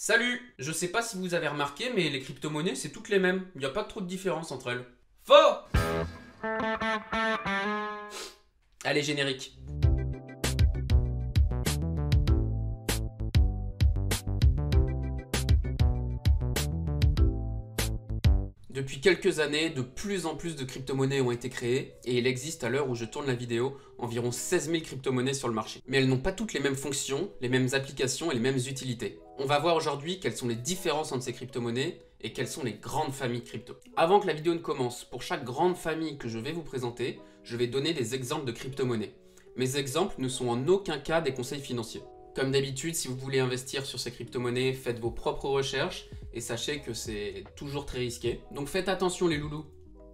Salut! Je sais pas si vous avez remarqué, mais les crypto-monnaies, c'est toutes les mêmes. Il n'y a pas trop de différence entre elles. Faux! Allez, générique. Depuis quelques années, de plus en plus de crypto-monnaies ont été créées et il existe à l'heure où je tourne la vidéo environ 16 000 crypto-monnaies sur le marché. Mais elles n'ont pas toutes les mêmes fonctions, les mêmes applications et les mêmes utilités. On va voir aujourd'hui quelles sont les différences entre ces crypto-monnaies et quelles sont les grandes familles de crypto. Avant que la vidéo ne commence, pour chaque grande famille que je vais vous présenter, je vais donner des exemples de crypto-monnaies. Mes exemples ne sont en aucun cas des conseils financiers. Comme d'habitude, si vous voulez investir sur ces crypto-monnaies, faites vos propres recherches et sachez que c'est toujours très risqué. Donc faites attention les loulous.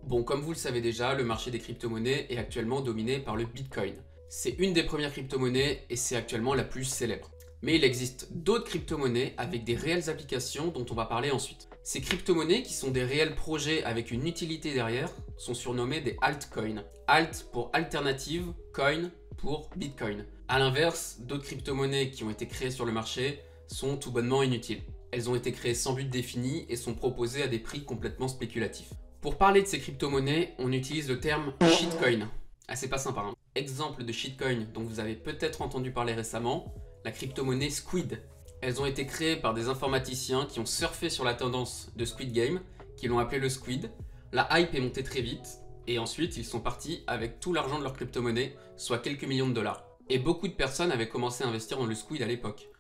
Bon, comme vous le savez déjà, le marché des crypto-monnaies est actuellement dominé par le Bitcoin. C'est une des premières crypto-monnaies et c'est actuellement la plus célèbre. Mais il existe d'autres crypto-monnaies avec des réelles applications dont on va parler ensuite. Ces crypto-monnaies, qui sont des réels projets avec une utilité derrière, sont surnommées des altcoins. Alt pour alternative, coin pour Bitcoin. A l'inverse, d'autres crypto-monnaies qui ont été créées sur le marché sont tout bonnement inutiles. Elles ont été créées sans but défini et sont proposées à des prix complètement spéculatifs. Pour parler de ces crypto-monnaies, on utilise le terme shitcoin. Ah, c'est pas sympa, hein. Exemple de shitcoin dont vous avez peut-être entendu parler récemment, la crypto-monnaie Squid. Elles ont été créées par des informaticiens qui ont surfé sur la tendance de Squid Game, qui l'ont appelé le Squid. La hype est montée très vite, et ensuite ils sont partis avec tout l'argent de leur crypto-monnaie, soit quelques millions de dollars. Et beaucoup de personnes avaient commencé à investir dans le Squid à l'époque.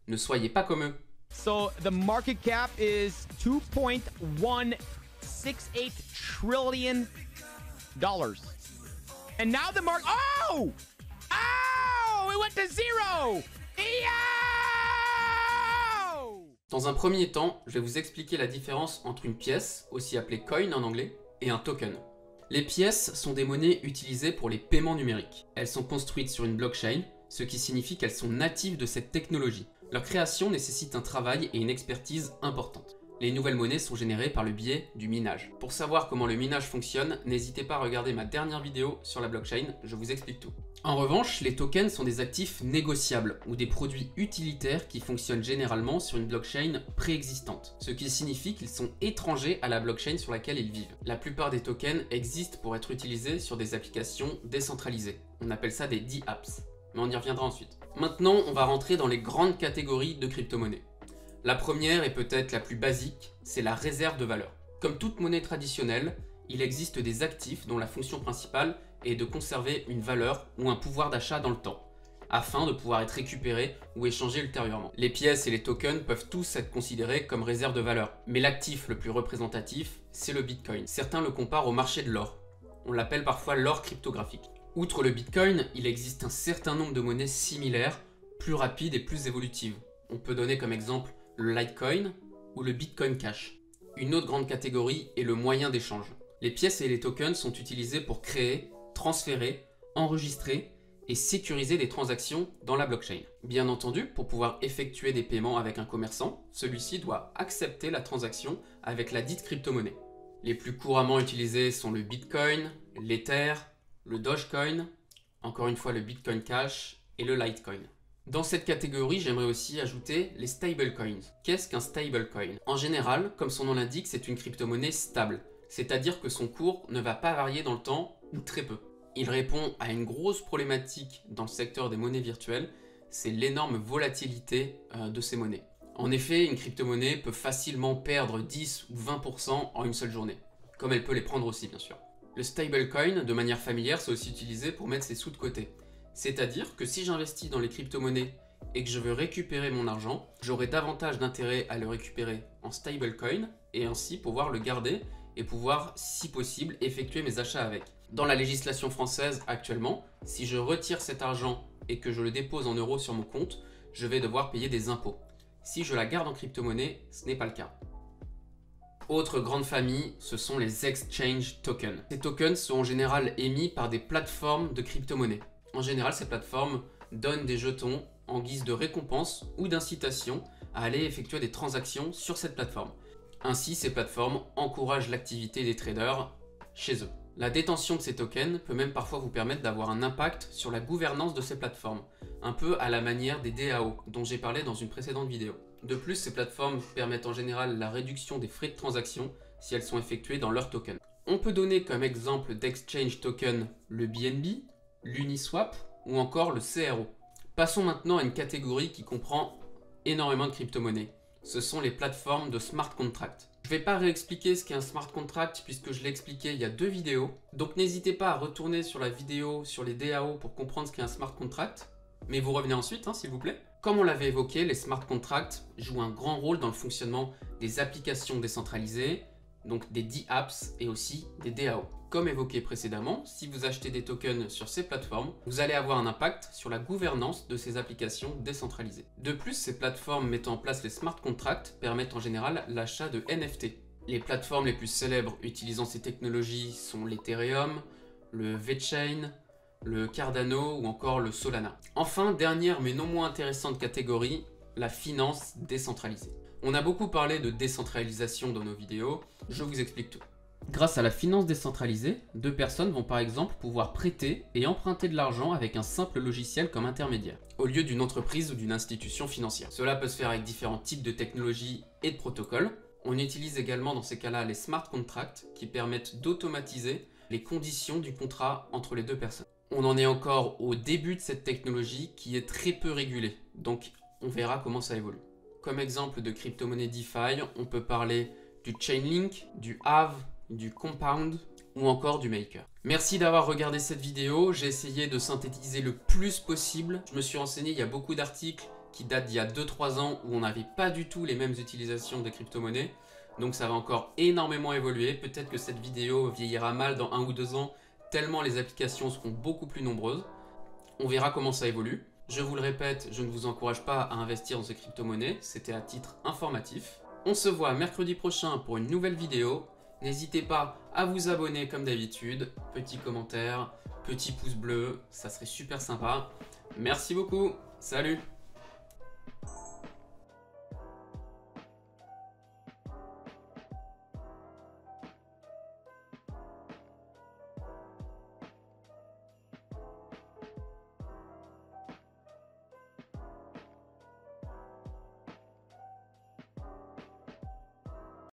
Ne soyez pas comme eux. So the market cap is $2.168 trillion. And now the market, oh! Oh! It went to zero! Yo! Dans un premier temps, je vais vous expliquer la différence entre une pièce, aussi appelée coin en anglais, et un token. Les pièces sont des monnaies utilisées pour les paiements numériques. Elles sont construites sur une blockchain, ce qui signifie qu'elles sont natives de cette technologie. Leur création nécessite un travail et une expertise importante. Les nouvelles monnaies sont générées par le biais du minage. Pour savoir comment le minage fonctionne, n'hésitez pas à regarder ma dernière vidéo sur la blockchain, je vous explique tout. En revanche, les tokens sont des actifs négociables ou des produits utilitaires qui fonctionnent généralement sur une blockchain préexistante, ce qui signifie qu'ils sont étrangers à la blockchain sur laquelle ils vivent. La plupart des tokens existent pour être utilisés sur des applications décentralisées. On appelle ça des DApps, mais on y reviendra ensuite. Maintenant, on va rentrer dans les grandes catégories de crypto-monnaies. La première et peut-être la plus basique, c'est la réserve de valeur. Comme toute monnaie traditionnelle, il existe des actifs dont la fonction principale est de conserver une valeur ou un pouvoir d'achat dans le temps, afin de pouvoir être récupérés ou échangés ultérieurement. Les pièces et les tokens peuvent tous être considérés comme réserve de valeur, mais l'actif le plus représentatif, c'est le Bitcoin. Certains le comparent au marché de l'or. On l'appelle parfois l'or cryptographique. Outre le Bitcoin, il existe un certain nombre de monnaies similaires, plus rapides et plus évolutives. On peut donner comme exemple le Litecoin ou le Bitcoin Cash. Une autre grande catégorie est le moyen d'échange. Les pièces et les tokens sont utilisés pour créer, transférer, enregistrer et sécuriser des transactions dans la blockchain. Bien entendu, pour pouvoir effectuer des paiements avec un commerçant, celui-ci doit accepter la transaction avec la dite crypto-monnaie. Les plus couramment utilisés sont le Bitcoin, l'Ether, le Dogecoin, encore une fois le Bitcoin Cash et le Litecoin. Dans cette catégorie, j'aimerais aussi ajouter les stablecoins. Qu'est-ce qu'un stablecoin? En général, comme son nom l'indique, c'est une crypto-monnaie stable, c'est-à-dire que son cours ne va pas varier dans le temps ou très peu. Il répond à une grosse problématique dans le secteur des monnaies virtuelles, c'est l'énorme volatilité de ces monnaies. En effet, une crypto-monnaie peut facilement perdre 10 ou 20% en une seule journée, comme elle peut les prendre aussi bien sûr. Le stablecoin, de manière familière, c'est aussi utilisé pour mettre ses sous de côté. C'est-à-dire que si j'investis dans les crypto-monnaies et que je veux récupérer mon argent, j'aurai davantage d'intérêt à le récupérer en stablecoin et ainsi pouvoir le garder et pouvoir, si possible, effectuer mes achats avec. Dans la législation française actuellement, si je retire cet argent et que je le dépose en euros sur mon compte, je vais devoir payer des impôts. Si je la garde en crypto-monnaie, ce n'est pas le cas. Autre grande famille, ce sont les exchange tokens. Ces tokens sont en général émis par des plateformes de crypto-monnaie. En général, ces plateformes donnent des jetons en guise de récompense ou d'incitation à aller effectuer des transactions sur cette plateforme. Ainsi, ces plateformes encouragent l'activité des traders chez eux. La détention de ces tokens peut même parfois vous permettre d'avoir un impact sur la gouvernance de ces plateformes, un peu à la manière des DAO dont j'ai parlé dans une précédente vidéo. De plus, ces plateformes permettent en général la réduction des frais de transaction si elles sont effectuées dans leur token. On peut donner comme exemple d'exchange token le BNB, l'Uniswap ou encore le CRO. Passons maintenant à une catégorie qui comprend énormément de crypto-monnaies. Ce sont les plateformes de smart contract. Je ne vais pas réexpliquer ce qu'est un smart contract puisque je l'ai expliqué il y a 2 vidéos. Donc n'hésitez pas à retourner sur la vidéo sur les DAO pour comprendre ce qu'est un smart contract. Mais vous revenez ensuite, s'il vous plaît. Comme on l'avait évoqué, les smart contracts jouent un grand rôle dans le fonctionnement des applications décentralisées, donc des DApps et aussi des DAO. Comme évoqué précédemment, si vous achetez des tokens sur ces plateformes, vous allez avoir un impact sur la gouvernance de ces applications décentralisées. De plus, ces plateformes mettant en place les smart contracts permettent en général l'achat de NFT. Les plateformes les plus célèbres utilisant ces technologies sont l'Ethereum, le VeChain, le Cardano ou encore le Solana. Enfin, dernière mais non moins intéressante catégorie, la finance décentralisée. On a beaucoup parlé de décentralisation dans nos vidéos, je vous explique tout. Grâce à la finance décentralisée, 2 personnes vont par exemple pouvoir prêter et emprunter de l'argent avec un simple logiciel comme intermédiaire, au lieu d'une entreprise ou d'une institution financière. Cela peut se faire avec différents types de technologies et de protocoles. On utilise également dans ces cas-là les smart contracts qui permettent d'automatiser les conditions du contrat entre les 2 personnes. On en est encore au début de cette technologie qui est très peu régulée, donc on verra comment ça évolue. Comme exemple de crypto-monnaie DeFi, on peut parler du Chainlink, du Aave, du Compound ou encore du Maker. Merci d'avoir regardé cette vidéo, j'ai essayé de synthétiser le plus possible. Je me suis renseigné, il y a beaucoup d'articles qui datent d'il y a 2-3 ans où on n'avait pas du tout les mêmes utilisations des crypto-monnaies. Donc ça va encore énormément évoluer. Peut-être que cette vidéo vieillira mal dans 1 ou 2 ans, tellement les applications seront beaucoup plus nombreuses. On verra comment ça évolue. Je vous le répète, je ne vous encourage pas à investir dans ces crypto-monnaies, c'était à titre informatif. On se voit mercredi prochain pour une nouvelle vidéo. N'hésitez pas à vous abonner comme d'habitude. Petit commentaire, petit pouce bleu, ça serait super sympa. Merci beaucoup, salut!